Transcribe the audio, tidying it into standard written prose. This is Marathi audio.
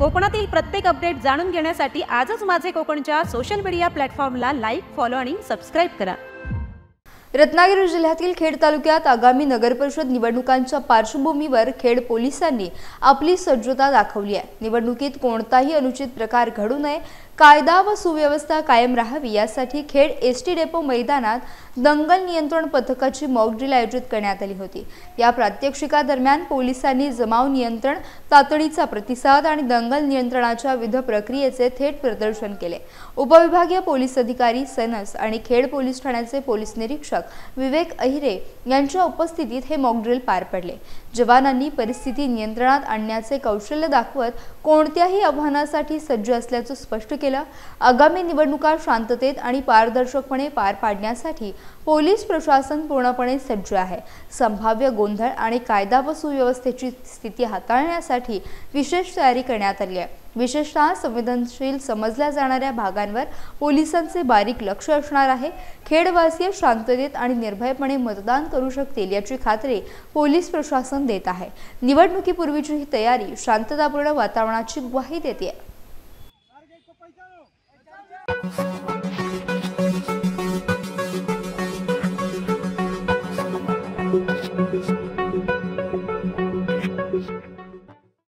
कोकणातील प्रत्येक अपडेट जाणून घेण्यासाठी आजच माझे कोकणच्या सोशल मीडिया प्लॅटफॉर्मला लाईक, फॉलो आणि सबस्क्राइब करा। रत्नागिरी जिल्ह्यातील खेड तालुक्यात आगामी नगरपरिषद निवडणुकांच्या पार्श्वभूमीवर खेड पोलिसांनी आपली सज्जता दाखवली आहे। निवडणुकीत कोणताही अनुचित प्रकार घडू नये, कायदा व सुव्यवस्था कायम राहावी यासाठी खेड एसटी डेपो मैदानात दंगल नियंत्रण पथकाची मॉक ड्रिल आयोजित करण्यात आली होती। या प्रात्यक्षिकादरम्यान पोलिसांनी जमाव नियंत्रण, तातडीचा प्रतिसाद आणि दंगल नियंत्रणाच्या विविध प्रक्रियेचे थेट प्रदर्शन केले। उपविभागीय पोलीस अधिकारी सनस आणि खेड पोलीस ठाण्याचे पोलीस निरीक्षक विवेक अहिरे यांच्या उपस्थितीत हे मॉक ड्रिल पार पडले। जवानांनी परिस्थिती नियंत्रणात आणण्याचे कौशल्य दाखवत कोणत्याही आव्हानासाठी सज्ज असल्याचे स्पष्ट केले। आगामी निवडणुका शांततेत आणि पारदर्शकपणे पार पाडण्यासाठी पोलीस प्रशासन पूर्णपणे सज्ज आहे। संभाव्य गोंधळ आणि कायदा व सुव्यवस्थेची स्थिती हाताळण्यासाठी विशेष तयारी करण्यात आली आहे। विशेषतः संवेदनशील समजल्या जाणाऱ्या भागांवर पोलिसांचे बारीक लक्ष असणार आहे। खेडवासीय शांततेत आणि निर्भयपणे मतदान करू शकतील याची खात्री पोलीस प्रशासन देत आहे। निवडणुकीपूर्वीची ही तयारी शांततापूर्ण वातावरणाची ग्वाही देते।